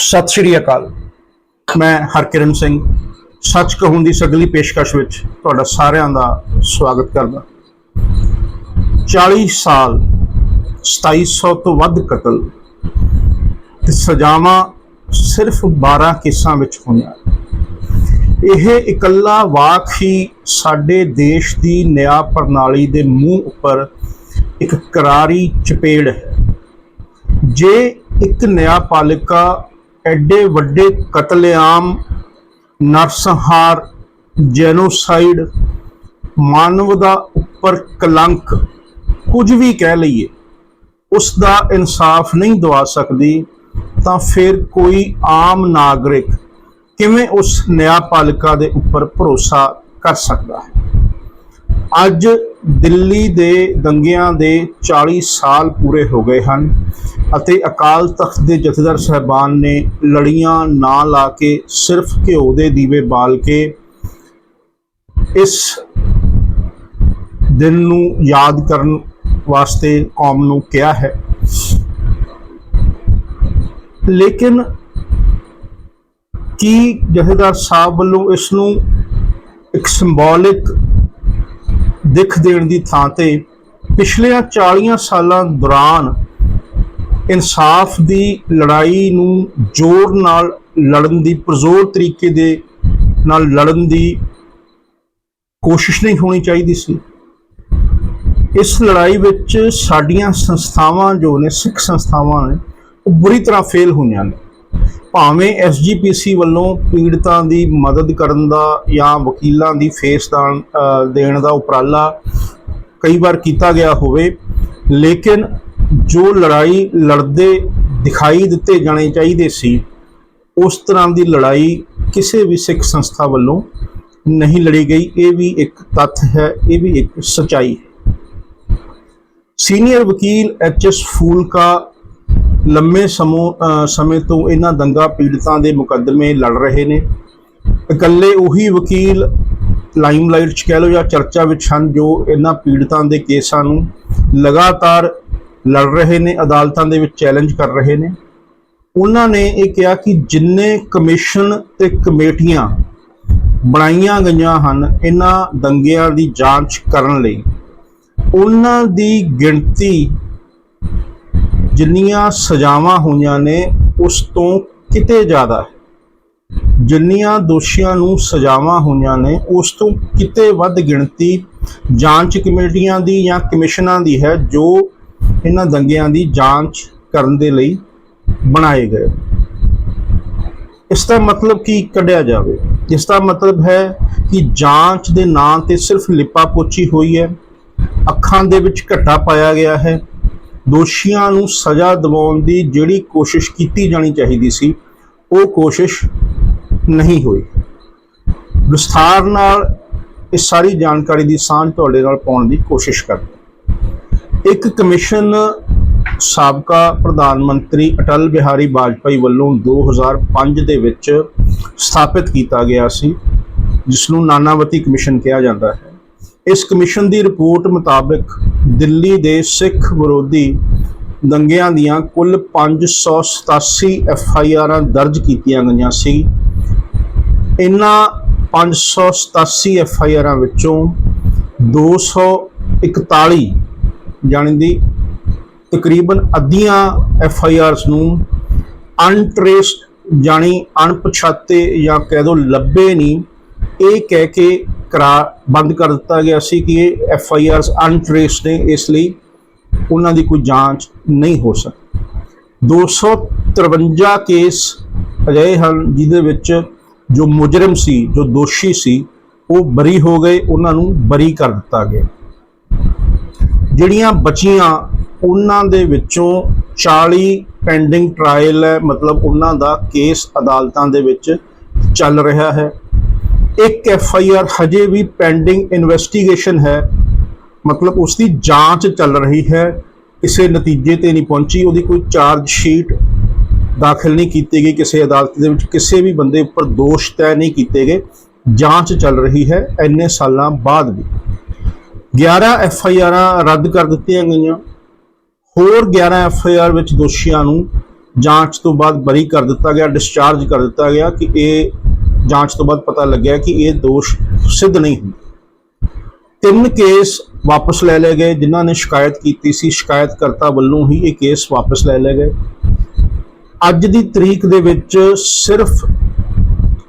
सत श्री अकाल। मैं हरकिरण सिंह सच कहूं दी सगली पेशकश विच तुहाडा सारिआं दा स्वागत करदा। 40 साल 2700 तो वध कतल ते सजावां सिर्फ 12 केसां विच होईआं। यह इकल्ला वाक ही साडे देश दी न्याय प्रणाली दे मूँह उपर एक करारी चपेड़ है। जे एक न्यायपालिका एडे वड्डे कतलेआम, नरसंहार, जेनोसाइड, मानवता उपर कलंक कुछ भी कह लईए उसका इंसाफ नहीं दवा सकती, तो फिर कोई आम नागरिक किवें उस न्यायपालिका दे उपर भरोसा कर सकता है। अज दिल्ली दे दंगियां दे 40 साल पूरे हो गए हैं अते अकाल तख्त के जथेदार साहबान ने लड़ियां ना ला के सिर्फ घ्यो दे दीवे बाल के इस दिन नू याद करन वास्ते कौम नू कहा है। लेकिन की जथेदार साहब वालों इसनू एक संबॉलिक दिख देने की थां ते पिछले 40 सालों दौरान इंसाफ की लड़ाई नू जोर नाल लड़न की पुरजोर तरीके दे नाल लड़न की कोशिश नहीं होनी चाहिए सी। इस लड़ाई विच साडियां संस्थावां जो ने सिख संस्थावां ने वो बुरी तरह फेल हुईआं ने। भावें SGPC वालों पीड़ितां की मदद करन दा या वकीलों की फीस देण दा उपराला कई बार किया गया होवे, लेकिन जो लड़ाई लड़ते दिखाई दिते जाने चाहिए सी उस तरह की लड़ाई किसी भी सिख संस्था वालों नहीं लड़ी गई। ये भी एक तथ्य है, ये भी एक सच्चाई है। सीनियर वकील HS फूलका लंबे समय तो इन्हां दंगा पीड़ितां दे मुकदमे लड़ रहे ने। इकल्ले उही वकील लाइमलाइट च कह लो या चर्चा विच हन जो इन्हां पीड़ितां दे केसां नूं लगातार लड़ रहे ने, अदालतां दे विच चैलेंज कर रहे ने। उन्हां ने ये कहा कि जिन्ने कमिशन ते कमेटियां बनाईयां गईयां हन इन्हां दंगियां दी जांच करन लई, उन्हां दी गिणती जिन्नियां सजावां होईयां ने उस तो किते ज़्यादा है। जिन्नियां दोषियां नूं सजावां होईयां ने उस तो किते वध गिणती जांच कमेटियां दी या कमिशनां दी है जो इन्हां दंगियां दी जांच करन दे लई बनाए गए। इसका मतलब की कढ़िया जाए, इसका मतलब है कि जांच दे नां ते सिर्फ लिपा पोची हुई है, अखां दे विच घट्टा पाया गया है। दोषियों नूं सज़ा दिवाउण दी जिहड़ी कोशिश की जानी चाहिए सी वो कोशिश नहीं हुई। विस्तार नाल इस सारी जानकारी की सांझ तुहाडे नाल पाउण दी कोशिश करते। एक कमिशन साबका प्रधानमंत्री अटल बिहारी वाजपेयी वालों 2005 दे विच स्थापित किया गया सी, जिसनूं नानावती कमिशन कहा जाता है। इस कमिशन की रिपोर्ट मुताबिक दिल्ली दे सिख विरोधी दंगियां दियां कुल 587 FIR दर्ज कीतियां गईयां सी। इन्हां 587 FIR विचों 241 यानी दी तकरीबन अद्धियां FIRs नूं अनट्रेस्ड यानी अणपछाते या कह दो लभे नहीं ये कह के करा बंद कर दिता गया सी कि ये FIRs अनट्रेस्ड ने, इसलिए उन्हां दी कोई जांच नहीं हो सकती। 253 केस अजिहे हैं जिहदे विच जो मुजरम सी, जो दोषी सी वो बरी हो गए, उन्हां नूं बरी कर दिता गया। जिहड़ियां बचियां उन्हां दे विचों 40 पेंडिंग ट्रायल है, मतलब उन्हां दा केस अदालतां दे विच चल रहा है। एक FIR हजे भी पेंडिंग इन्वेस्टिगेशन है, मतलब उसकी जांच चल रही है, किसी नतीजे ते नहीं पहुंची, उसकी कोई चार्जशीट दाखिल नहीं की गई किसी अदालत दे विच, किसी भी बंदे उपर दोष तय नहीं किए गए, जांच चल रही है। इन्ने सालों बाद भी 11 FIR रद्द कर दित्तियां गईयां, होर 11 FIR विच दोषियों नूं ਜਾਂਚ ਤੋਂ ਬਾਅਦ ਬਰੀ ਕਰ ਦਿੱਤਾ ਗਿਆ, ਡਿਸਚਾਰਜ ਕਰ ਦਿੱਤਾ ਗਿਆ ਕਿ ਇਹ ਜਾਂਚ ਤੋਂ ਬਾਅਦ ਪਤਾ ਲੱਗਿਆ ਕਿ ਇਹ ਦੋਸ਼ ਸਿੱਧ ਨਹੀਂ ਹੁੰਦੇ। 3 ਕੇਸ ਵਾਪਸ ਲੈ ਲਏ ਗਏ। ਜਿਨ੍ਹਾਂ ਨੇ ਸ਼ਿਕਾਇਤ ਕੀਤੀ ਸੀ, ਸ਼ਿਕਾਇਤਕਰਤਾ ਵੱਲੋਂ ਹੀ ਇਹ ਕੇਸ ਵਾਪਸ ਲੈ ਲਏ ਗਏ। ਅੱਜ ਦੀ ਤਰੀਕ ਦੇ ਵਿੱਚ ਸਿਰਫ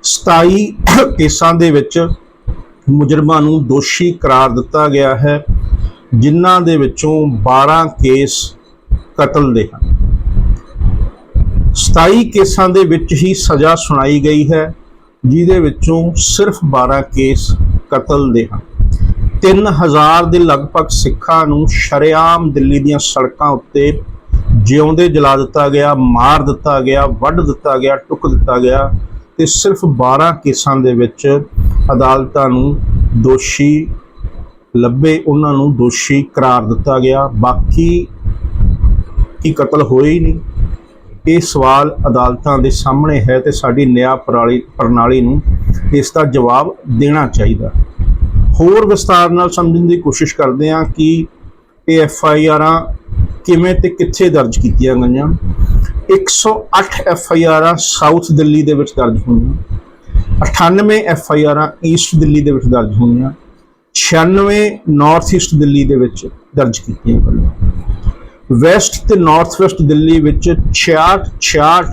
27 ਕੇਸਾਂ ਦੇ ਵਿੱਚ ਮੁਜਰਮਾਂ ਨੂੰ ਦੋਸ਼ੀ ਕਰਾਰ ਦਿੱਤਾ ਗਿਆ ਹੈ, ਜਿਨ੍ਹਾਂ ਦੇ ਵਿੱਚੋਂ 12 ਕੇਸ ਕਤਲ ਦੇ ਹਨ। 27 ਕੇਸਾਂ ਦੇ ਵਿੱਚ ਹੀ ਸਜ਼ਾ ਸੁਣਾਈ ਗਈ ਹੈ, ਜਿਹਦੇ ਵਿੱਚੋਂ ਸਿਰਫ 12 ਕੇਸ ਕਤਲ ਦੇ ਹਨ। 3000 ਦੇ ਲਗਭਗ ਸਿੱਖਾਂ ਨੂੰ ਸ਼ਰੇਆਮ ਦਿੱਲੀ ਦੀਆਂ ਸੜਕਾਂ ਉੱਤੇ ਜਿਉਂਦੇ ਜਲਾ ਦਿੱਤਾ ਗਿਆ, ਮਾਰ ਦਿੱਤਾ ਗਿਆ, ਵੱਢ ਦਿੱਤਾ ਗਿਆ, ਟੁੱਕ ਦਿੱਤਾ ਗਿਆ, ਤੇ ਸਿਰਫ 12 ਕੇਸਾਂ ਦੇ ਵਿੱਚ ਅਦਾਲਤਾਂ ਨੂੰ ਦੋਸ਼ੀ ਲੱਭੇ, ਉਹਨਾਂ ਨੂੰ ਦੋਸ਼ੀ ਕਰਾਰ ਦਿੱਤਾ ਗਿਆ। ਬਾਕੀ ਕੀ ਕਤਲ ਹੋਏ ਹੀ ਨਹੀਂ? ਇਹ ਸਵਾਲ ਅਦਾਲਤਾਂ ਦੇ ਸਾਹਮਣੇ ਹੈ ਤੇ ਸਾਡੀ ਨਿਆਂ ਪ੍ਰਣਾਲੀ ਨੂੰ ਇਸ ਦਾ ਜਵਾਬ ਦੇਣਾ ਚਾਹੀਦਾ। ਹੋਰ ਵਿਸਤਾਰ ਨਾਲ ਸਮਝਣ ਦੀ ਕੋਸ਼ਿਸ਼ ਕਰਦੇ ਹਾਂ ਕਿ ਇਹ FIRਾਂ ਕਿਵੇਂ ਤੇ ਕਿੱਥੇ ਦਰਜ ਕੀਤੀਆਂ ਗਈਆਂ। 108 FIRਾਂ ਸਾਊਥ ਦਿੱਲੀ ਦੇ ਵਿੱਚ ਦਰਜ ਹੋਈਆਂ, 98 FIRਾਂ ਈਸਟ ਦਿੱਲੀ ਦੇ ਵਿੱਚ ਦਰਜ ਹੋਈਆਂ, 96 ਨਾਰਥ ਈਸਟ ਦਿੱਲੀ ਦੇ ਵਿੱਚ ਦਰਜ ਕੀਤੀਆਂ ਗਈਆਂ। ਵੈਸਟ ਤੇ ਨਾਰਥ ਵੈਸਟ ਦਿੱਲੀ ਵਿੱਚ 66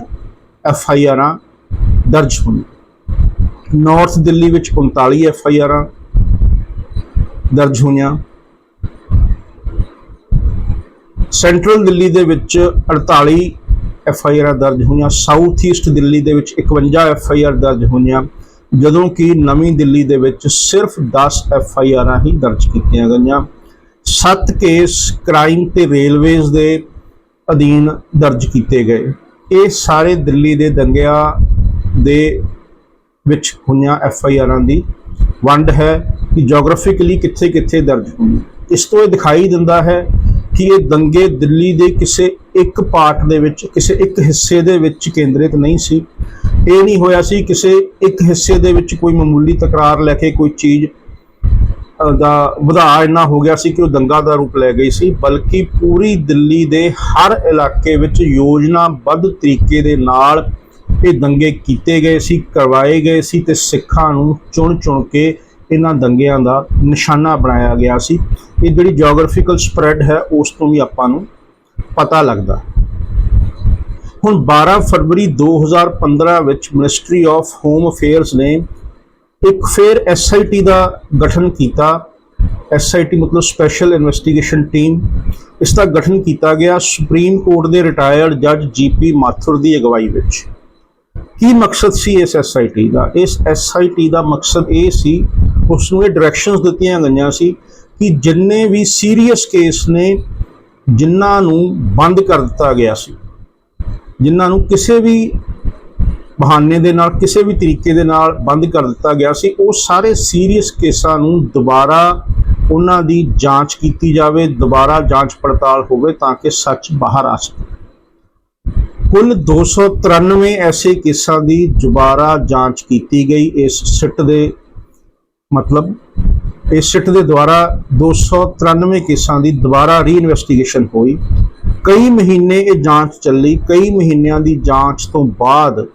FIRਾਂ ਦਰਜ ਹੋਈਆਂ। ਨਾਰਥ ਦਿੱਲੀ ਵਿੱਚ 39 FIRਾਂ ਦਰਜ ਹੋਈਆਂ। ਸੈਂਟਰਲ ਦਿੱਲੀ ਦੇ ਵਿੱਚ 48 FIRਾਂ ਦਰਜ ਹੋਈਆਂ। ਸਾਊਥ ਈਸਟ ਦਿੱਲੀ ਦੇ ਵਿੱਚ 51 FIR ਦਰਜ ਹੋਈਆਂ, ਜਦੋਂ ਕਿ ਨਵੀਂ ਦਿੱਲੀ ਦੇ ਵਿੱਚ ਸਿਰਫ 10 FIRਾਂ ਹੀ ਦਰਜ ਕੀਤੀਆਂ ਗਈਆਂ। 7 ਕੇਸ ਕ੍ਰਾਈਮ ਤੇ ਰੇਲਵੇਜ਼ ਦੇ ਅਧੀਨ ਦਰਜ ਕੀਤੇ ਗਏ। ਇਹ ਸਾਰੇ ਦਿੱਲੀ ਦੇ ਦੰਗਿਆਂ ਦੇ ਵਿੱਚ ਹੋਈਆਂ FIRਾਂ ਦੀ ਵੰਡ ਹੈ ਕਿ ਜੀਓਗ੍ਰਾਫਿਕਲੀ ਕਿੱਥੇ ਕਿੱਥੇ ਦਰਜ ਹੋਈਆਂ। ਇਸ ਤੋਂ ਇਹ ਦਿਖਾਈ ਦਿੰਦਾ ਹੈ ਕਿ ਇਹ ਦੰਗੇ ਦਿੱਲੀ ਦੇ ਕਿਸੇ ਇੱਕ ਪਾਰਟ ਦੇ ਵਿੱਚ, ਕਿਸੇ ਇੱਕ ਹਿੱਸੇ ਦੇ ਵਿੱਚ ਕੇਂਦਰਿਤ ਨਹੀਂ ਸੀ। ਇਹ ਨਹੀਂ ਹੋਇਆ ਸੀ ਕਿਸੇ ਇੱਕ ਹਿੱਸੇ ਦੇ ਵਿੱਚ ਕੋਈ ਮਾਮੂਲੀ ਤਕਰਾਰ ਲੈ ਕੇ ਕੋਈ ਚੀਜ਼ ਦਾ ਵਧਾ ਇੰਨਾ ਹੋ ਗਿਆ ਸੀ ਕਿ ਉਹ ਦੰਗਾ ਦਾ ਰੂਪ ਲੈ ਗਈ ਸੀ, ਬਲਕਿ ਪੂਰੀ ਦਿੱਲੀ ਦੇ ਹਰ ਇਲਾਕੇ ਵਿੱਚ ਯੋਜਨਾਬੱਧ ਤਰੀਕੇ ਦੇ ਨਾਲ ਇਹ ਦੰਗੇ ਕੀਤੇ ਗਏ ਸੀ, ਕਰਵਾਏ ਗਏ ਸੀ, ਤੇ ਸਿੱਖਾਂ ਨੂੰ ਚੁਣ ਚੁਣ ਕੇ ਇਹਨਾਂ ਦੰਗਿਆਂ ਦਾ ਨਿਸ਼ਾਨਾ ਬਣਾਇਆ ਗਿਆ ਸੀ। ਇਹ ਜਿਹੜੀ ਜੀਓਗ੍ਰਾਫਿਕਲ ਸਪਰੈਡ ਹੈ ਉਸ ਤੋਂ ਵੀ ਆਪਾਂ ਨੂੰ ਪਤਾ ਲੱਗਦਾ। ਹੁਣ 12 ਫਰਵਰੀ 2015 ਵਿੱਚ ਮਿਨਿਸਟਰੀ ਆਫ ਹੋਮ ਅਫੇਅਰਸ ਨੇ ਇੱਕ ਫਿਰ SIT ਦਾ ਗਠਨ ਕੀਤਾ। SIT ਮਤਲਬ ਸਪੈਸ਼ਲ ਇਨਵੈਸਟੀਗੇਸ਼ਨ ਟੀਮ। ਇਸ ਦਾ ਗਠਨ ਕੀਤਾ ਗਿਆ ਸੁਪਰੀਮ ਕੋਰਟ ਦੇ ਰਿਟਾਇਰਡ ਜੱਜ GP ਮਾਥੁਰ ਦੀ ਅਗਵਾਈ ਵਿੱਚ। ਕੀ ਮਕਸਦ ਸੀ ਇਸ SIT ਦਾ? ਇਸ SIT ਦਾ ਮਕਸਦ ਇਹ ਸੀ, ਉਸ ਨੂੰ ਇਹ ਡਾਇਰੈਕਸ਼ਨਸ ਦਿੱਤੀਆਂ ਗਈਆਂ ਸੀ ਕਿ ਜਿੰਨੇ ਵੀ ਸੀਰੀਅਸ ਕੇਸ ਨੇ, ਜਿਨ੍ਹਾਂ ਨੂੰ ਬੰਦ ਕਰ ਦਿੱਤਾ ਗਿਆ ਸੀ, ਜਿਨ੍ਹਾਂ ਨੂੰ ਕਿਸੇ ਵੀ ਬਹਾਨੇ ਦੇ ਨਾਲ, ਕਿਸੇ ਵੀ ਤਰੀਕੇ ਦੇ ਨਾਲ ਬੰਦ ਕਰ ਦਿੱਤਾ ਗਿਆ ਸੀ, ਉਹ ਸਾਰੇ ਸੀਰੀਅਸ ਕੇਸਾਂ ਨੂੰ ਦੁਬਾਰਾ ਉਹਨਾਂ ਦੀ ਜਾਂਚ ਕੀਤੀ ਜਾਵੇ, ਦੁਬਾਰਾ ਜਾਂਚ ਪੜਤਾਲ ਹੋਵੇ ਤਾਂ ਕਿ ਸੱਚ ਬਾਹਰ ਆ ਸਕੇ। ਕੁੱਲ 293 ਐਸੇ ਕੇਸਾਂ ਦੀ ਦੁਬਾਰਾ ਜਾਂਚ ਕੀਤੀ ਗਈ। ਇਸ ਸਿੱਟ ਦੇ ਦੁਆਰਾ 293 ਕੇਸਾਂ ਦੀ ਦੁਬਾਰਾ ਰੀਇਨਵੈਸਟੀਗੇਸ਼ਨ ਹੋਈ। ਕਈ ਮਹੀਨੇ ਇਹ ਜਾਂਚ ਚੱਲੀ। ਕਈ ਮਹੀਨਿਆਂ ਦੀ ਜਾਂਚ ਤੋਂ ਬਾਅਦ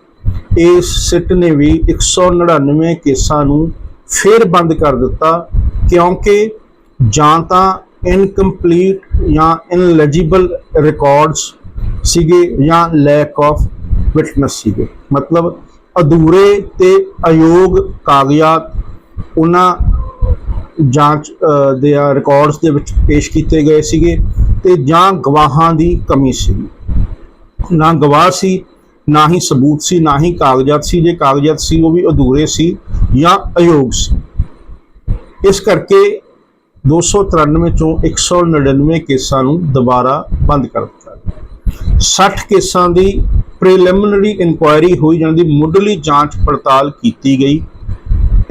ਇਸ ਸਿੱਟ ਨੇ ਵੀ 199 ਕੇਸਾਂ ਨੂੰ ਫਿਰ ਬੰਦ ਕਰ ਦਿੱਤਾ, ਕਿਉਂਕਿ ਜਾਂ ਤਾਂ ਇਨਕੰਪਲੀਟ ਜਾਂ ਇਨਐਲੀਜੀਬਲ ਰਿਕਾਰਡਸ ਸੀਗੇ ਜਾਂ ਲੈਕ ਆਫ ਵਿਟਨੈਸ ਸੀਗੇ। ਮਤਲਬ ਅਧੂਰੇ ਤੇ ਅਯੋਗ ਕਾਗਜ਼ਾਤ ਉਹਨਾਂ ਜਾਂਚ ਦੇ ਰਿਕਾਰਡਸ ਦੇ ਵਿੱਚ ਪੇਸ਼ ਕੀਤੇ ਗਏ ਸੀਗੇ, ਤੇ ਜਾਂ ਗਵਾਹਾਂ ਦੀ ਕਮੀ ਸੀਗੀ। ਨਾ ਗਵਾਹ ਸੀ, ਨਾ ਹੀ ਸਬੂਤ ਸੀ, ਨਾ ਹੀ ਕਾਗਜ਼ਾਤ ਸੀ। ਜੇ ਕਾਗਜ਼ਾਤ ਸੀ ਉਹ ਵੀ ਅਧੂਰੇ ਸੀ ਜਾਂ ਅਯੋਗ ਸੀ। ਇਸ ਕਰਕੇ 293 ਚੋਂ 199 ਕੇਸਾਂ ਨੂੰ ਦੁਬਾਰਾ ਬੰਦ ਕਰ ਦਿੱਤਾ। 60 ਕੇਸਾਂ ਦੀ ਪ੍ਰੀਲਿਮਿਨਰੀ ਇਨਕੁਆਇਰੀ ਹੋਈ, ਜਾਣੀ ਦੀ ਮੁੱਢਲੀ ਜਾਂਚ ਪੜਤਾਲ ਕੀਤੀ ਗਈ।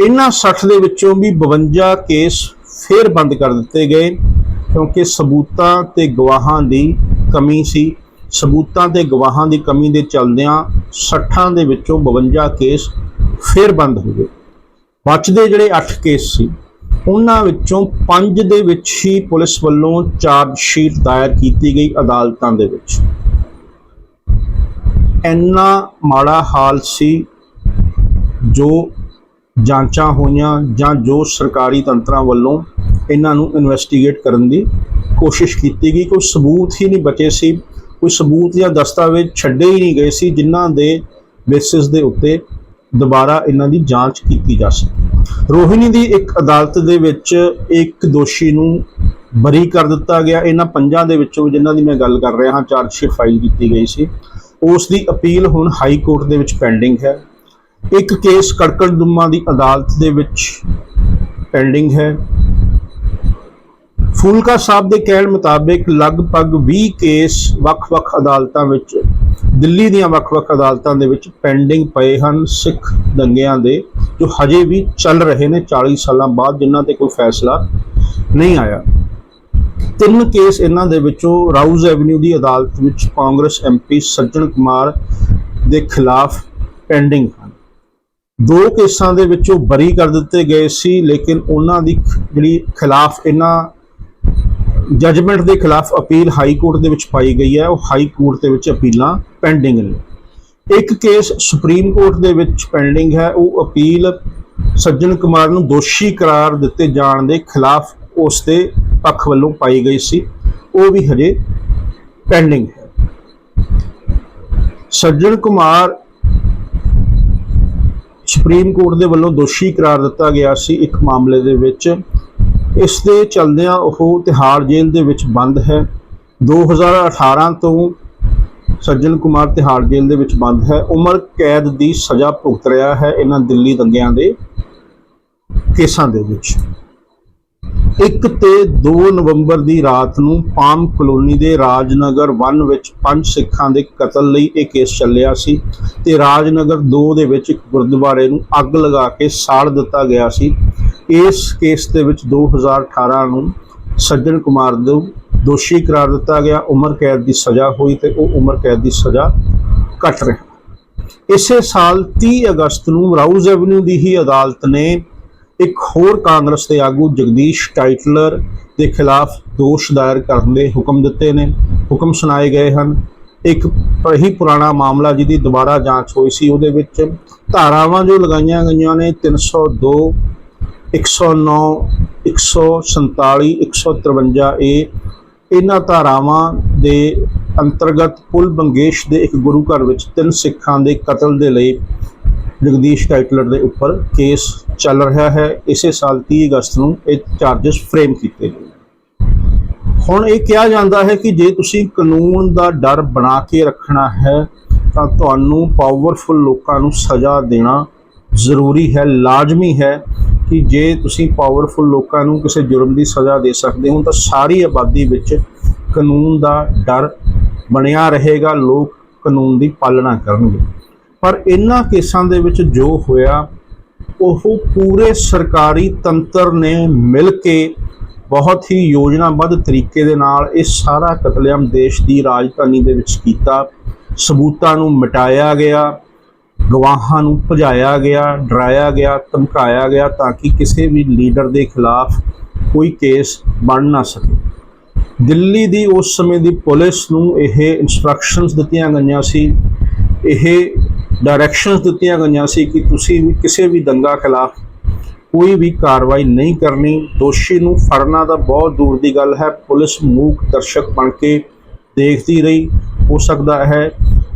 ਇਹਨਾਂ 60 ਦੇ ਵਿੱਚੋਂ ਵੀ 52 ਕੇਸ ਫਿਰ ਬੰਦ ਕਰ ਦਿੱਤੇ ਗਏ, ਕਿਉਂਕਿ ਸਬੂਤਾਂ ਤੇ ਗਵਾਹਾਂ ਦੀ ਕਮੀ ਸੀ। ਸਬੂਤਾਂ ਤੇ ਗਵਾਹਾਂ ਦੀ ਕਮੀ ਦੇ ਚੱਲਦਿਆਂ 60 ਦੇ ਵਿੱਚੋਂ 52 ਕੇਸ ਫਿਰ ਬੰਦ ਹੋ ਗਏ। ਬਚਦੇ ਜਿਹੜੇ 8 ਕੇਸ ਸੀ, ਉਹਨਾਂ ਵਿੱਚੋਂ 5 ਦੇ ਵਿੱਚ ਹੀ ਪੁਲਿਸ ਵੱਲੋਂ ਚਾਰਜ ਸ਼ੀਟ ਦਾਇਰ ਕੀਤੀ ਗਈ ਅਦਾਲਤਾਂ ਦੇ ਵਿੱਚ। ਇੰਨਾ ਮਾੜਾ ਹਾਲ ਸੀ ਜੋ ਜਾਂਚਾਂ ਹੋਈਆਂ ਜਾਂ ਜੋ ਸਰਕਾਰੀ ਤੰਤਰਾਂ ਵੱਲੋਂ ਇਹਨਾਂ ਨੂੰ ਇਨਵੈਸਟੀਗੇਟ ਕਰਨ ਦੀ ਕੋਸ਼ਿਸ਼ ਕੀਤੀ ਗਈ, ਕੋਈ ਸਬੂਤ ਹੀ ਨਹੀਂ ਬਚੇ ਸੀ, ਕੋਈ ਸਬੂਤ ਜਾਂ ਦਸਤਾਵੇਜ਼ ਛੱਡੇ ਹੀ ਨਹੀਂ ਗਏ ਸੀ ਜਿਨ੍ਹਾਂ ਦੇ ਬੇਸਿਸ ਦੇ ਉੱਤੇ ਦੁਬਾਰਾ ਇਹਨਾਂ ਦੀ ਜਾਂਚ ਕੀਤੀ ਜਾ ਸਕੇ। ਰੋਹਿਣੀ ਦੀ ਇੱਕ ਅਦਾਲਤ ਦੇ ਵਿੱਚ ਇੱਕ ਦੋਸ਼ੀ ਨੂੰ ਬਰੀ ਕਰ ਦਿੱਤਾ ਗਿਆ। ਇਹਨਾਂ 5 ਦੇ ਵਿੱਚੋਂ ਜਿਨ੍ਹਾਂ ਦੀ ਮੈਂ ਗੱਲ ਕਰ ਰਿਹਾ ਹਾਂ ਚਾਰਜਸ਼ੀਟ ਫਾਈਲ ਕੀਤੀ ਗਈ ਸੀ, ਉਸ ਦੀ ਅਪੀਲ ਹੁਣ ਹਾਈ ਕੋਰਟ ਦੇ ਵਿੱਚ ਪੈਂਡਿੰਗ ਹੈ। ਇੱਕ ਕੇਸ ਕੜਕੜਦੁਮਾ ਦੀ ਅਦਾਲਤ ਦੇ ਵਿੱਚ ਪੈਂਡਿੰਗ ਹੈ। ਫੂਲਕਾ ਸਾਹਿਬ ਦੇ ਕਹਿਣ ਮੁਤਾਬਿਕ ਲਗਭਗ 20 ਕੇਸ ਵੱਖ-ਵੱਖ ਅਦਾਲਤਾਂ ਵਿੱਚ, ਦਿੱਲੀ ਦੀਆਂ ਵੱਖ-ਵੱਖ ਅਦਾਲਤਾਂ ਦੇ ਵਿੱਚ ਪੈਂਡਿੰਗ ਪਏ ਹਨ ਸਿੱਖ ਦੰਗਿਆਂ ਦੇ, ਜੋ ਹਜੇ ਵੀ ਚੱਲ ਰਹੇ ਨੇ 40 ਸਾਲਾਂ ਬਾਅਦ, ਜਿਨ੍ਹਾਂ ਤੇ ਕੋਈ ਫੈਸਲਾ ਨਹੀਂ ਆਇਆ। 3 ਕੇਸ ਇਹਨਾਂ ਦੇ ਵਿੱਚੋਂ ਰਾਊਜ਼ ਐਵਨਿਊ ਦੀ ਅਦਾਲਤ ਵਿੱਚ ਕਾਂਗਰਸ MP ਸੱਜਣ ਕੁਮਾਰ ਦੇ ਖਿਲਾਫ ਪੈਂਡਿੰਗ ਹਨ। 2 ਕੇਸਾਂ ਦੇ ਵਿੱਚੋਂ ਬਰੀ ਕਰ ਦਿੱਤੇ ਗਏ ਸੀ, ਲੇਕਿਨ ਉਹਨਾਂ ਦੀ ਜਿਹੜੀ ਖਿਲਾਫ ਇਹਨਾਂ ਜਜਮੈਂਟ ਦੇ ਖਿਲਾਫ ਅਪੀਲ ਹਾਈ ਕੋਰਟ ਦੇ ਵਿੱਚ ਪਾਈ ਗਈ ਹੈ, ਉਹ ਹਾਈ ਕੋਰਟ ਦੇ ਵਿੱਚ ਅਪੀਲਾਂ ਪੈਂਡਿੰਗ ਨੇ। ਇੱਕ ਕੇਸ ਸੁਪਰੀਮ ਕੋਰਟ ਦੇ ਵਿੱਚ ਪੈਂਡਿੰਗ ਹੈ, ਉਹ ਅਪੀਲ ਸੱਜਣ ਕੁਮਾਰ ਨੂੰ ਦੋਸ਼ੀ ਕਰਾਰ ਦਿੱਤੇ ਜਾਣ ਦੇ ਖਿਲਾਫ ਉਸ ਦੇ ਪੱਖ ਵੱਲੋਂ ਪਾਈ ਗਈ ਸੀ, ਉਹ ਵੀ ਹਜੇ ਪੈਂਡਿੰਗ ਹੈ। ਸੱਜਣ ਕੁਮਾਰ ਸੁਪਰੀਮ ਕੋਰਟ ਦੇ ਵੱਲੋਂ ਦੋਸ਼ੀ ਕਰਾਰ ਦਿੱਤਾ ਗਿਆ ਸੀ ਇੱਕ ਮਾਮਲੇ ਦੇ ਵਿੱਚ। ਇਸ ਦੇ ਚਲਦਿਆਂ ਉਹ ਤਿਹਾੜ ਜੇਲ੍ਹ ਦੇ ਵਿੱਚ ਬੰਦ ਹੈ। 2018 ਤੋਂ ਸੱਜਣ ਕੁਮਾਰ ਤਿਹਾੜ ਜੇਲ੍ਹ ਦੇ ਵਿੱਚ ਬੰਦ ਹੈ। ਉਮਰ ਕੈਦ ਦੀ ਸਜ਼ਾ ਭੁਗਤ ਰਿਹਾ ਹੈ ਇਹਨਾਂ ਦਿੱਲੀ ਦੰਗਿਆਂ ਦੇ ਕੇਸਾਂ ਦੇ ਵਿੱਚ। 1 ਤੇ 2 ਨਵੰਬਰ ਦੀ ਰਾਤ ਨੂੰ ਪਾਮ ਕਲੋਨੀ ਦੇ ਰਾਜਨਗਰ 1 ਵਿੱਚ 5 ਸਿੱਖਾਂ ਦੇ ਕਤਲ ਲਈ ਇਹ ਕੇਸ ਚੱਲਿਆ ਸੀ ਤੇ ਰਾਜਨਗਰ 2 ਦੇ ਵਿੱਚ ਇੱਕ ਗੁਰਦੁਆਰੇ ਨੂੰ ਅੱਗ ਲਗਾ ਕੇ ਸਾੜ ਦਿੱਤਾ ਗਿਆ ਸੀ। ਇਸ ਕੇਸ ਦੇ ਵਿੱਚ 2018 ਨੂੰ ਸੱਜਣ ਕੁਮਾਰ ਨੂੰ ਦੋਸ਼ੀ ਕਰਾਰ ਦਿੱਤਾ ਗਿਆ। ਉਮਰ ਕੈਦ ਦੀ ਸਜ਼ਾ ਹੋਈ ਤੇ ਉਹ ਉਮਰ ਕੈਦ ਦੀ ਸਜ਼ਾ ਕੱਟ ਰਿਹਾ। ਇਸੇ ਸਾਲ 30 ਅਗਸਤ ਨੂੰ ਰਾਊਜ਼ ਐਵਨਿਊ ਦੀ ਹੀ ਅਦਾਲਤ ਨੇ ਇੱਕ ਹੋਰ ਕਾਂਗਰਸ ਦੇ ਆਗੂ ਜਗਦੀਸ਼ ਟਾਈਟਲਰ ਦੇ ਖਿਲਾਫ ਦੋਸ਼ ਦਾਇਰ ਕਰਨ ਦੇ ਹੁਕਮ ਦਿੱਤੇ ਨੇ, ਹੁਕਮ ਸੁਣਾਏ ਗਏ ਹਨ। ਇੱਕ ਹੀ ਪੁਰਾਣਾ ਮਾਮਲਾ ਜਿਹਦੀ ਦੁਬਾਰਾ ਜਾਂਚ ਹੋਈ ਸੀ, ਉਹਦੇ ਵਿੱਚ ਧਾਰਾਵਾਂ ਜੋ ਲਗਾਈਆਂ ਗਈਆਂ ਨੇ 302, 109, 147, 153A, ਇਹਨਾਂ ਧਾਰਾਵਾਂ ਦੇ ਅੰਤਰਗਤ ਪੁਲ ਬੰਗੇਸ਼ ਦੇ ਇੱਕ ਗੁਰੂ ਘਰ ਵਿੱਚ 3 ਸਿੱਖਾਂ ਦੇ ਕਤਲ ਦੇ ਲਈ ਜਗਦੀਸ਼ ਟਾਈਟਲਰ ਦੇ ਉੱਪਰ ਕੇਸ ਚੱਲ ਰਿਹਾ ਹੈ। ਇਸੇ ਸਾਲ 30 ਅਗਸਤ ਨੂੰ ਇਹ ਚਾਰਜਸ ਫਰੇਮ ਕੀਤੇ ਗਏ। ਹੁਣ ਇਹ ਕਿਹਾ ਜਾਂਦਾ ਹੈ ਕਿ ਜੇ ਤੁਸੀਂ ਕਾਨੂੰਨ ਦਾ ਡਰ ਬਣਾ ਕੇ ਰੱਖਣਾ ਹੈ ਤਾਂ ਤੁਹਾਨੂੰ ਪਾਵਰਫੁਲ ਲੋਕਾਂ ਨੂੰ ਸਜ਼ਾ ਦੇਣਾ ਜ਼ਰੂਰੀ ਹੈ, ਲਾਜ਼ਮੀ ਹੈ ਕਿ ਜੇ ਤੁਸੀਂ ਪਾਵਰਫੁਲ ਲੋਕਾਂ ਨੂੰ ਕਿਸੇ ਜੁਰਮ ਦੀ ਸਜ਼ਾ ਦੇ ਸਕਦੇ ਹੋ ਤਾਂ ਸਾਰੀ ਆਬਾਦੀ ਵਿੱਚ ਕਾਨੂੰਨ ਦਾ ਡਰ ਬਣਿਆ ਰਹੇਗਾ, ਲੋਕ ਕਾਨੂੰਨ ਦੀ ਪਾਲਣਾ ਕਰਨਗੇ। ਪਰ ਇਹਨਾਂ ਕੇਸਾਂ ਦੇ ਵਿੱਚ ਜੋ ਹੋਇਆ ਉਹ ਪੂਰੇ ਸਰਕਾਰੀ ਤੰਤਰ ਨੇ ਮਿਲ ਕੇ ਬਹੁਤ ਹੀ ਯੋਜਨਾਬੱਧ ਤਰੀਕੇ ਦੇ ਨਾਲ ਇਹ ਸਾਰਾ ਕਤਲੇਆਮ ਦੇਸ਼ ਦੀ ਰਾਜਧਾਨੀ ਦੇ ਵਿੱਚ ਕੀਤਾ। ਸਬੂਤਾਂ ਨੂੰ ਮਿਟਾਇਆ ਗਿਆ, ਗਵਾਹਾਂ ਨੂੰ ਭਜਾਇਆ ਗਿਆ, ਡਰਾਇਆ ਗਿਆ, ਧਮਕਾਇਆ ਗਿਆ ਤਾਂ ਕਿ ਕਿਸੇ ਵੀ ਲੀਡਰ ਦੇ ਖਿਲਾਫ ਕੋਈ ਕੇਸ ਬਣ ਨਾ ਸਕੇ। ਦਿੱਲੀ ਦੀ ਉਸ ਸਮੇਂ ਦੀ ਪੁਲਿਸ ਨੂੰ ਇਹ ਇਨਸਟਰਕਸ਼ਨਸ ਦਿੱਤੀਆਂ ਗਈਆਂ ਸੀ, ਇਹ ਡਾਇਰੈਕਸ਼ਨਸ ਦਿੱਤੀਆਂ ਗਈਆਂ ਸੀ ਕਿ ਤੁਸੀਂ ਵੀ ਕਿਸੇ ਵੀ ਦੰਗਾ ਖਿਲਾਫ ਕੋਈ ਵੀ ਕਾਰਵਾਈ ਨਹੀਂ ਕਰਨੀ। ਦੋਸ਼ੀ ਨੂੰ ਫੜਨਾ ਤਾਂ ਬਹੁਤ ਦੂਰ ਦੀ ਗੱਲ ਹੈ, ਪੁਲਿਸ ਮੂਕ ਦਰਸ਼ਕ ਬਣ ਕੇ ਦੇਖਦੀ ਰਹੀ। ਹੋ ਸਕਦਾ ਹੈ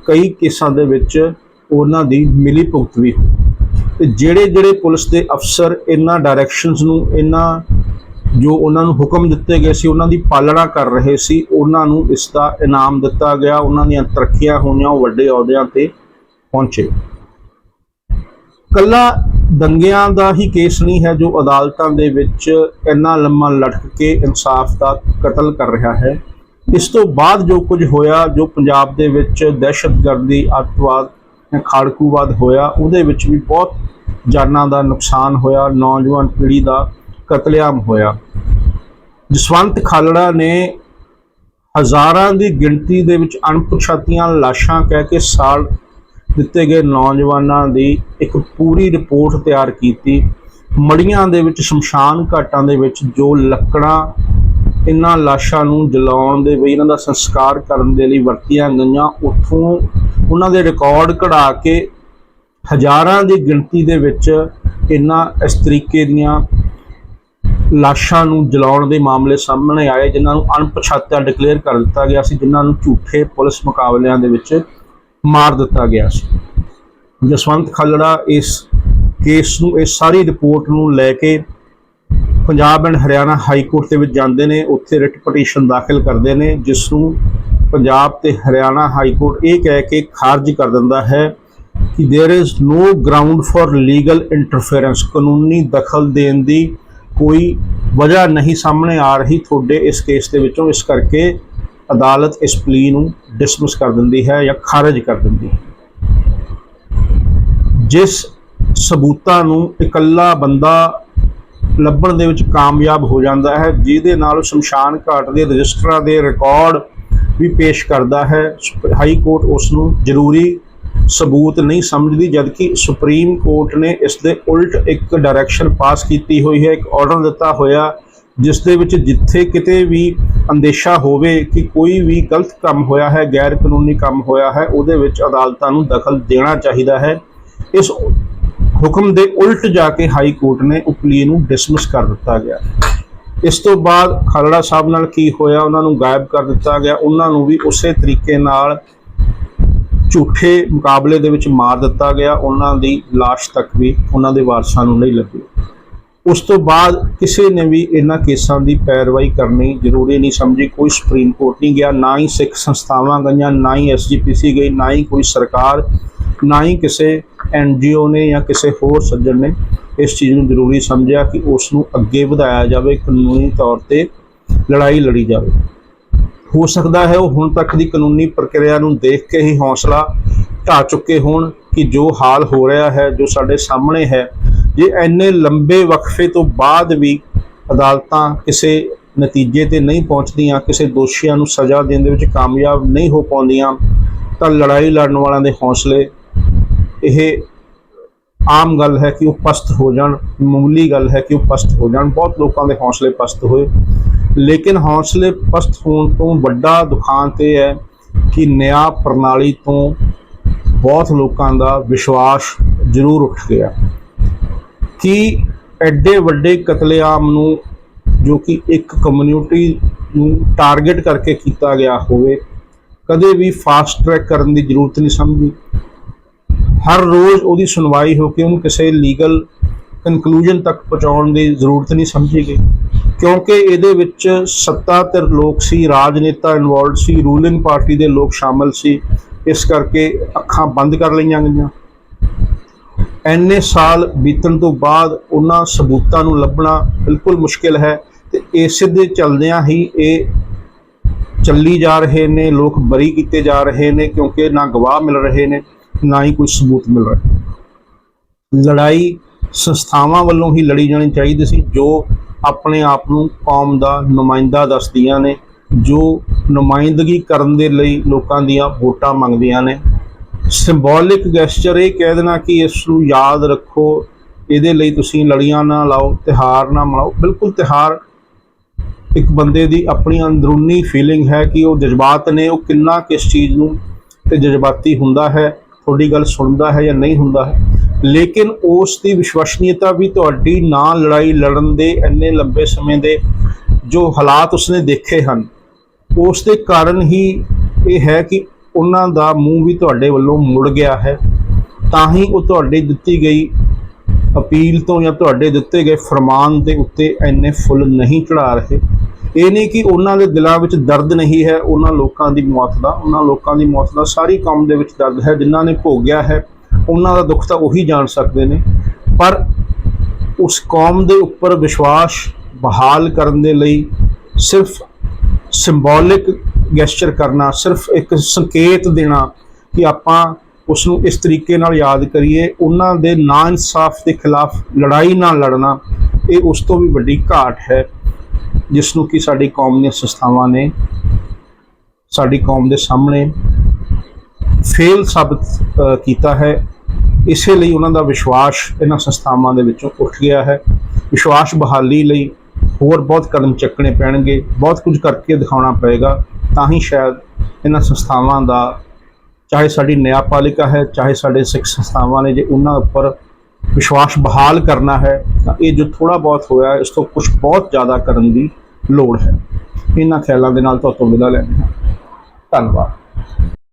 ਕਈ ਕੇਸਾਂ ਦੇ ਵਿੱਚ ਉਹਨਾਂ ਦੀ ਮਿਲੀ ਭੁਗਤ ਵੀ ਹੋ ਤੇ ਜਿਹੜੇ ਪੁਲਿਸ ਦੇ ਅਫਸਰ ਇਹਨਾਂ ਡਾਇਰੈਕਸ਼ਨਸ ਨੂੰ, ਇਹਨਾਂ ਜੋ ਉਹਨਾਂ ਨੂੰ ਹੁਕਮ ਦਿੱਤੇ ਗਏ ਸੀ ਉਹਨਾਂ ਦੀ ਪਾਲਣਾ ਕਰ ਰਹੇ ਸੀ, ਉਹਨਾਂ ਨੂੰ ਇਸ ਦਾ ਇਨਾਮ ਦਿੱਤਾ ਗਿਆ, ਉਹਨਾਂ ਦੀਆਂ ਤਰੱਕੀਆਂ ਹੋਈਆਂ, ਉਹ ਵੱਡੇ ਅਹੁਦਿਆਂ ਤੇ ਪਹੁੰਚੇ। ਕੱਲਾ ਦੰਗਿਆਂ ਦਾ ਹੀ ਕੇਸ ਨਹੀਂ ਹੈ ਜੋ ਅਦਾਲਤਾਂ ਦੇ ਵਿੱਚ ਇੰਨਾ ਲੰਮਾ ਲਟਕ ਕੇ ਇਨਸਾਫ ਦਾ ਕਤਲ ਕਰ ਰਿਹਾ ਹੈ। ਇਸ ਤੋਂ ਬਾਅਦ ਜੋ ਕੁਝ ਹੋਇਆ, ਜੋ ਪੰਜਾਬ ਦੇ ਵਿੱਚ ਦਹਿਸ਼ਤਗਰਦੀ, ਅੱਤਵਾਦ ਜਾਂ ਖਾੜਕੂਵਾਦ ਹੋਇਆ, ਉਹਦੇ ਵਿੱਚ ਵੀ ਬਹੁਤ ਜਾਨਾਂ ਦਾ ਨੁਕਸਾਨ ਹੋਇਆ, ਨੌਜਵਾਨ ਪੀੜ੍ਹੀ ਦਾ ਕਤਲੇਆਮ ਹੋਇਆ। ਜਸਵੰਤ ਖਾਲੜਾ ਨੇ ਹਜ਼ਾਰਾਂ ਦੀ ਗਿਣਤੀ ਦੇ ਵਿੱਚ ਅਣਪਛਾਤੀਆਂ ਲਾਸ਼ਾਂ ਕਹਿ ਕੇ ਸਾੜ ਦਿੱਤੇ ਗਏ ਨੌਜਵਾਨਾਂ ਦੀ ਇੱਕ ਪੂਰੀ ਰਿਪੋਰਟ ਤਿਆਰ ਕੀਤੀ। ਮੜੀਆਂ ਦੇ ਵਿੱਚ, ਸ਼ਮਸ਼ਾਨ ਘਾਟਾਂ ਦੇ ਵਿੱਚ ਜੋ ਲੱਕੜਾਂ ਇਹਨਾਂ ਲਾਸ਼ਾਂ ਨੂੰ ਜਲਾਉਣ ਦੇ ਵੀ ਇਹਨਾਂ ਦਾ ਸੰਸਕਾਰ ਕਰਨ ਦੇ ਲਈ ਵਰਤੀਆਂ ਗਈਆਂ, ਉੱਥੋਂ ਉਹਨਾਂ ਦੇ ਰਿਕਾਰਡ ਕਢਾ ਕੇ ਹਜ਼ਾਰਾਂ ਦੀ ਗਿਣਤੀ ਦੇ ਵਿੱਚ ਇਹਨਾਂ ਇਸ ਤਰੀਕੇ ਦੀਆਂ ਲਾਸ਼ਾਂ ਨੂੰ ਜਲਾਉਣ ਦੇ ਮਾਮਲੇ ਸਾਹਮਣੇ ਆਏ, ਜਿਨ੍ਹਾਂ ਨੂੰ ਅਣਪਛਾਤਿਆ ਡਿਕਲੇਅਰ ਕਰ ਦਿੱਤਾ ਗਿਆ ਸੀ, ਜਿਨ੍ਹਾਂ ਨੂੰ ਝੂਠੇ ਪੁਲਿਸ ਮੁਕਾਬਲਿਆਂ ਦੇ ਵਿੱਚ ਮਾਰ ਦਿੱਤਾ ਗਿਆ ਸੀ। ਜਸਵੰਤ ਖਾਲੜਾ ਇਸ ਕੇਸ ਨੂੰ, ਇਸ ਸਾਰੀ ਰਿਪੋਰਟ ਨੂੰ ਲੈ ਕੇ Punjab and Haryana high court ਦੇ ਵਿੱਚ ਜਾਂਦੇ ਨੇ, ਉੱਥੇ ਰਿਟ ਪਟੀਸ਼ਨ ਦਾਖਲ ਕਰਦੇ ਨੇ, ਜਿਸ ਨੂੰ ਪੰਜਾਬ ਤੇ ਹਰਿਆਣਾ ਹਾਈ ਕੋਰਟ ਇਹ ਕਹਿ ਕੇ ਖਾਰਜ ਕਰ ਦਿੰਦਾ ਹੈ ਕਿ there is no ground for legal interference, ਕਾਨੂੰਨੀ ਦਖਲ ਦੇਣ ਦੀ ਕੋਈ ਵਜ੍ਹਾ ਨਹੀਂ ਸਾਹਮਣੇ ਆ ਰਹੀ ਤੁਹਾਡੇ ਇਸ ਕੇਸ ਦੇ ਵਿੱਚੋਂ, ਇਸ ਕਰਕੇ ਅਦਾਲਤ ਇਸ ਪਲੀ ਨੂੰ ਡਿਸਮਿਸ ਕਰ ਦਿੰਦੀ ਹੈ ਜਾਂ ਖਾਰਜ ਕਰ ਦਿੰਦੀ ਹੈ। ਜਿਸ ਸਬੂਤਾਂ ਨੂੰ ਇਕੱਲਾ ਬੰਦਾ ਲੱਭਣ ਦੇ ਵਿੱਚ ਕਾਮਯਾਬ ਹੋ ਜਾਂਦਾ ਹੈ, ਜਿਹਦੇ ਨਾਲ ਸ਼ਮਸ਼ਾਨ ਘਾਟ ਦੇ ਰਜਿਸਟਰਾਂ ਦੇ ਰਿਕਾਰਡ ਵੀ ਪੇਸ਼ ਕਰਦਾ ਹੈ, ਹਾਈ ਕੋਰਟ ਉਸ ਨੂੰ ਜ਼ਰੂਰੀ ਸਬੂਤ ਨਹੀਂ ਸਮਝਦੀ, ਜਦਕਿ ਸੁਪਰੀਮ ਕੋਰਟ ਨੇ ਇਸ ਦੇ ਉਲਟ ਇੱਕ ਡਾਇਰੈਕਸ਼ਨ ਪਾਸ ਕੀਤੀ ਹੋਈ ਹੈ, ਇੱਕ ਆਰਡਰ ਦਿੱਤਾ ਹੋਇਆ, ਜਿਸ ਦੇ ਵਿੱਚ ਜਿੱਥੇ ਕਿਤੇ ਵੀ ਅੰਦੇਸ਼ਾ ਹੋਵੇ ਕਿ ਕੋਈ ਵੀ ਗਲਤ ਕੰਮ ਹੋਇਆ ਹੈ, ਗੈਰ ਕਾਨੂੰਨੀ ਕੰਮ ਹੋਇਆ ਹੈ, ਉਹਦੇ ਵਿੱਚ ਅਦਾਲਤਾਂ ਨੂੰ ਦਖਲ ਦੇਣਾ ਚਾਹੀਦਾ ਹੈ। ਇਸ ਹੁਕਮ ਦੇ ਉਲਟ ਜਾ ਕੇ ਹਾਈ ਕੋਰਟ ਨੇ ਉਹ ਪਲੀ ਨੂੰ ਡਿਸਮਿਸ ਕਰ ਦਿੱਤਾ ਗਿਆ। ਇਸ ਤੋਂ ਬਾਅਦ ਖਾਲੜਾ ਸਾਹਿਬ ਨਾਲ ਕੀ ਹੋਇਆ, ਉਹਨਾਂ ਨੂੰ ਗਾਇਬ ਕਰ ਦਿੱਤਾ ਗਿਆ, ਉਹਨਾਂ ਨੂੰ ਵੀ ਉਸੇ ਤਰੀਕੇ ਨਾਲ ਝੂਠੇ ਮੁਕਾਬਲੇ ਦੇ ਵਿੱਚ ਮਾਰ ਦਿੱਤਾ ਗਿਆ, ਉਹਨਾਂ ਦੀ ਲਾਸ਼ ਤੱਕ ਵੀ ਉਹਨਾਂ ਦੇ ਵਾਰਸਾਂ ਨੂੰ ਨਹੀਂ ਲੱਭੀ। ਉਸ ਤੋਂ ਬਾਅਦ ਕਿਸੇ ਨੇ ਵੀ ਇਹਨਾਂ ਕੇਸਾਂ ਦੀ ਪੈਰਵਾਈ ਕਰਨੀ ਜ਼ਰੂਰੀ ਨਹੀਂ ਸਮਝੀ, ਕੋਈ ਸੁਪਰੀਮ ਕੋਰਟ ਨਹੀਂ ਗਿਆ, ਨਾ ਹੀ ਸਿੱਖ ਸੰਸਥਾਵਾਂ ਗਈਆਂ, ਨਾ ਹੀ SGPC ਗਈ, ਨਾ ਹੀ ਕੋਈ ਸਰਕਾਰ, ਨਾ ਹੀ ਕਿਸੇ NGO ਨੇ ਜਾਂ ਕਿਸੇ ਹੋਰ ਸੱਜਣ ਨੇ ਇਸ ਚੀਜ਼ ਨੂੰ ਜ਼ਰੂਰੀ ਸਮਝਿਆ ਕਿ ਉਸ ਨੂੰ ਅੱਗੇ ਵਧਾਇਆ ਜਾਵੇ, ਕਾਨੂੰਨੀ ਤੌਰ ਤੇ ਲੜਾਈ ਲੜੀ ਜਾਵੇ। ਹੋ ਸਕਦਾ ਹੈ ਉਹ ਹੁਣ ਤੱਕ ਦੀ ਕਾਨੂੰਨੀ ਪ੍ਰਕਿਰਿਆ ਨੂੰ ਦੇਖ ਕੇ ਹੀ ਹੌਸਲਾ ਢਾਹ ਚੁੱਕੇ ਹੋਣ ਕਿ ਜੋ ਹਾਲ ਹੋ ਰਿਹਾ ਹੈ, ਜੋ ਸਾਡੇ ਸਾਹਮਣੇ ਹੈ, ਜੇ ਇੰਨੇ ਲੰਬੇ ਵਕਫੇ ਤੋਂ ਬਾਅਦ ਵੀ ਅਦਾਲਤਾਂ ਕਿਸੇ ਨਤੀਜੇ ਤੇ ਨਹੀਂ ਪਹੁੰਚਦੀਆਂ, ਕਿਸੇ ਦੋਸ਼ੀਆਂ ਨੂੰ ਸਜ਼ਾ ਦੇਣ ਦੇ ਵਿੱਚ ਕਾਮਯਾਬ ਨਹੀਂ ਹੋ ਪਾਉਂਦੀਆਂ, ਤਾਂ ਲੜਾਈ ਲੜਨ ਵਾਲਿਆਂ ਦੇ ਹੌਸਲੇ, ਇਹ ਆਮ ਗੱਲ ਹੈ ਕਿ ਉਹ ਪਸਤ ਹੋ ਜਾਣ, ਮਾਮੂਲੀ ਗੱਲ ਹੈ ਕਿ ਉਹ ਪਸਤ ਹੋ ਜਾਣ। ਬਹੁਤ ਲੋਕਾਂ ਦੇ ਹੌਸਲੇ ਪਸਤ ਹੋਏ, ਲੇਕਿਨ ਹੌਸਲੇ ਪਸਤ ਹੋਣ ਤੋਂ ਵੱਡਾ ਦੁਖਾਂਤ ਇਹ ਹੈ ਕਿ ਨਿਆਂ ਪ੍ਰਣਾਲੀ ਤੋਂ ਬਹੁਤ ਲੋਕਾਂ ਦਾ ਵਿਸ਼ਵਾਸ ਜ਼ਰੂਰ ਉੱਠ ਗਿਆ ਕਿ ਐਡੇ ਵੱਡੇ ਕਤਲੇਆਮ ਨੂੰ, ਜੋ ਕਿ ਇੱਕ ਕਮਿਊਨਿਟੀ ਨੂੰ ਟਾਰਗੇਟ ਕਰਕੇ ਕੀਤਾ ਗਿਆ ਹੋਵੇ, ਕਦੇ ਵੀ ਫਾਸਟ ਟਰੈਕ ਕਰਨ ਦੀ ਜ਼ਰੂਰਤ ਨਹੀਂ ਸਮਝੀ। ਹਰ ਰੋਜ਼ ਉਹਦੀ ਸੁਣਵਾਈ ਹੋ ਕੇ ਉਹਨੂੰ ਕਿਸੇ ਲੀਗਲ ਕਨਕਲੂਜਨ ਤੱਕ ਪਹੁੰਚਾਉਣ ਦੀ ਜ਼ਰੂਰਤ ਨਹੀਂ ਸਮਝੀ ਗਈ, ਕਿਉਂਕਿ ਇਹਦੇ ਵਿੱਚ ਸੱਤਾਧਿਰ ਲੋਕ ਸੀ, ਰਾਜਨੇਤਾ ਇਨਵੋਲਵਡ ਸੀ, ਰੂਲਿੰਗ ਪਾਰਟੀ ਦੇ ਲੋਕ ਸ਼ਾਮਲ ਸੀ, ਇਸ ਕਰਕੇ ਅੱਖਾਂ ਬੰਦ ਕਰ ਲਈਆਂ ਗਈਆਂ। ਇੰਨੇ ਸਾਲ ਬੀਤਣ ਤੋਂ ਬਾਅਦ ਉਹਨਾਂ ਸਬੂਤਾਂ ਨੂੰ ਲੱਭਣਾ ਬਿਲਕੁਲ ਮੁਸ਼ਕਿਲ ਹੈ, ਤੇ ਇਸੇ ਦੇ ਚੱਲਦਿਆਂ ਹੀ ਇਹ ਚੱਲੀ ਜਾ ਰਹੇ ਨੇ, ਲੋਕ ਬਰੀ ਕੀਤੇ ਜਾ ਰਹੇ ਨੇ, ਕਿਉਂਕਿ ਨਾ ਗਵਾਹ ਮਿਲ ਰਹੇ ਨੇ, ਨਾ ਹੀ ਕੋਈ ਸਬੂਤ ਮਿਲ ਰਿਹਾ। ਲੜਾਈ ਸੰਸਥਾਵਾਂ ਵੱਲੋਂ ਹੀ ਲੜੀ ਜਾਣੀ ਚਾਹੀਦੀ ਸੀ, ਜੋ ਆਪਣੇ ਆਪ ਨੂੰ ਕੌਮ ਦਾ ਨੁਮਾਇੰਦਾ ਦੱਸਦੀਆਂ ਨੇ, ਜੋ ਨੁਮਾਇੰਦਗੀ ਕਰਨ ਦੇ ਲਈ ਲੋਕਾਂ ਦੀਆਂ ਵੋਟਾਂ ਮੰਗਦੀਆਂ ਨੇ। ਸਿੰਬੋਲਿਕ ਗੈਸਚਰ ਇਹ ਕਹਿ ਦੇਣਾ ਕਿ ਇਸ ਨੂੰ ਯਾਦ ਰੱਖੋ, ਇਹਦੇ ਲਈ ਤੁਸੀਂ ਲੜੀਆਂ ਨਾ ਲਾਓ, ਤਿਉਹਾਰ ਨਾ ਮਨਾਓ। ਬਿਲਕੁਲ ਤਿਉਹਾਰ ਇੱਕ ਬੰਦੇ ਦੀ ਆਪਣੀ ਅੰਦਰੂਨੀ ਫੀਲਿੰਗ ਹੈ ਕਿ ਉਹ ਜਜ਼ਬਾਤ ਨੇ, ਉਹ ਕਿੰਨਾ ਕਿਸ ਚੀਜ਼ ਨੂੰ ਤੇ ਜਜ਼ਬਾਤੀ ਹੁੰਦਾ ਹੈ, ਤੁਹਾਡੀ ਗੱਲ ਸੁਣਦਾ ਹੈ ਜਾਂ ਨਹੀਂ ਹੁੰਦਾ ਹੈ, ਲੇਕਿਨ ਉਸ ਦੀ ਵਿਸ਼ਵਾਸਨੀयता ਵੀ ਤੁਹਾਡੀ ਨਾ ਲੜਾਈ ਲੜਨ ਦੇ ਇੰਨੇ ਲੰਬੇ ਸਮੇਂ ਦੇ ਜੋ ਹਾਲਾਤ ਉਸਨੇ ਦੇਖੇ ਹਨ, ਉਸ ਦੇ ਕਾਰਨ ਹੀ ਇਹ ਹੈ ਕਿ ਉਹਨਾਂ ਦਾ ਮੂੰਹ ਵੀ ਤੁਹਾਡੇ ਵੱਲੋਂ ਮੁੜ ਗਿਆ ਹੈ। ਤਾਂ ਹੀ ਉਹ ਤੁਹਾਡੀ ਦਿੱਤੀ ਗਈ ਅਪੀਲ ਤੋਂ ਜਾਂ ਤੁਹਾਡੇ ਦਿੱਤੇ ਗਏ ਫਰਮਾਨ ਦੇ ਉੱਤੇ ਇੰਨੇ ਫੁੱਲ ਨਹੀਂ ਚੜਾ ਰਹੇ। ਇਹ ਨਹੀਂ ਕਿ ਉਹਨਾਂ ਦੇ ਦਿਲਾਂ ਵਿੱਚ ਦਰਦ ਨਹੀਂ ਹੈ ਉਹਨਾਂ ਲੋਕਾਂ ਦੀ ਮੌਤ ਦਾ, ਉਹਨਾਂ ਲੋਕਾਂ ਦੀ ਮੌਤ ਦਾ ਸਾਰੀ ਕੌਮ ਦੇ ਵਿੱਚ ਦਰਦ ਹੈ। ਜਿਨ੍ਹਾਂ ਨੇ ਭੋਗਿਆ ਹੈ ਉਹਨਾਂ ਦਾ ਦੁੱਖ ਤਾਂ ਉਹੀ ਜਾਣ ਸਕਦੇ ਨੇ, ਪਰ ਉਸ ਕੌਮ ਦੇ ਉੱਪਰ ਵਿਸ਼ਵਾਸ ਬਹਾਲ ਕਰਨ ਦੇ ਲਈ ਸਿਰਫ ਸਿੰਬੋਲਿਕ ਗੈਸਚਰ ਕਰਨਾ, ਸਿਰਫ ਇੱਕ ਸੰਕੇਤ ਦੇਣਾ ਕਿ ਆਪਾਂ ਉਸ ਨੂੰ ਇਸ ਤਰੀਕੇ ਨਾਲ ਯਾਦ ਕਰੀਏ, ਉਹਨਾਂ ਦੇ ਨਾਇਨਸਾਫ ਦੇ ਖਿਲਾਫ ਲੜਾਈ ਨਾਲ ਲੜਨਾ, ਇਹ ਉਸ ਤੋਂ ਵੀ ਵੱਡੀ ਘਾਟ ਹੈ ਜਿਸ ਨੂੰ ਕਿ ਸਾਡੀ ਕੌਮ ਦੀਆਂ ਸੰਸਥਾਵਾਂ ਨੇ ਸਾਡੀ ਕੌਮ ਦੇ ਸਾਹਮਣੇ ਫੇਲ ਸਾਬਤ ਕੀਤਾ ਹੈ। ਇਸੇ ਲਈ ਉਹਨਾਂ ਦਾ ਵਿਸ਼ਵਾਸ ਇਹਨਾਂ ਸੰਸਥਾਵਾਂ ਦੇ ਵਿੱਚੋਂ ਉੱਠ ਗਿਆ ਹੈ। ਵਿਸ਼ਵਾਸ ਬਹਾਲੀ ਲਈ ਹੋਰ ਬਹੁਤ ਕਦਮ ਚੱਕਣੇ ਪੈਣਗੇ, ਬਹੁਤ ਕੁਝ ਕਰਕੇ ਦਿਖਾਉਣਾ ਪਏਗਾ, ਤਾਂ ਹੀ ਸ਼ਾਇਦ ਇਹਨਾਂ ਸੰਸਥਾਵਾਂ ਦਾ, ਚਾਹੇ ਸਾਡੀ ਨਿਆਂਪਾਲਿਕਾ ਹੈ, ਚਾਹੇ ਸਾਡੇ ਸਿੱਖ ਸੰਸਥਾਵਾਂ ਨੇ, ਜੇ ਉਹਨਾਂ ਉੱਪਰ ਵਿਸ਼ਵਾਸ ਬਹਾਲ ਕਰਨਾ ਹੈ ਤਾਂ ਇਹ ਜੋ ਥੋੜ੍ਹਾ ਬਹੁਤ ਹੋਇਆ ਇਸ ਤੋਂ ਕੁਝ ਬਹੁਤ ਜ਼ਿਆਦਾ ਕਰਨ ਦੀ ਲੋੜ ਹੈ। ਇਹਨਾਂ ਖਿਆਲਾਂ ਦੇ ਨਾਲ ਤੁਹਾਡੇ ਤੋਂ ਵਿਦਾ ਲੈਂਦੇ ਹਾਂ। ਧੰਨਵਾਦ।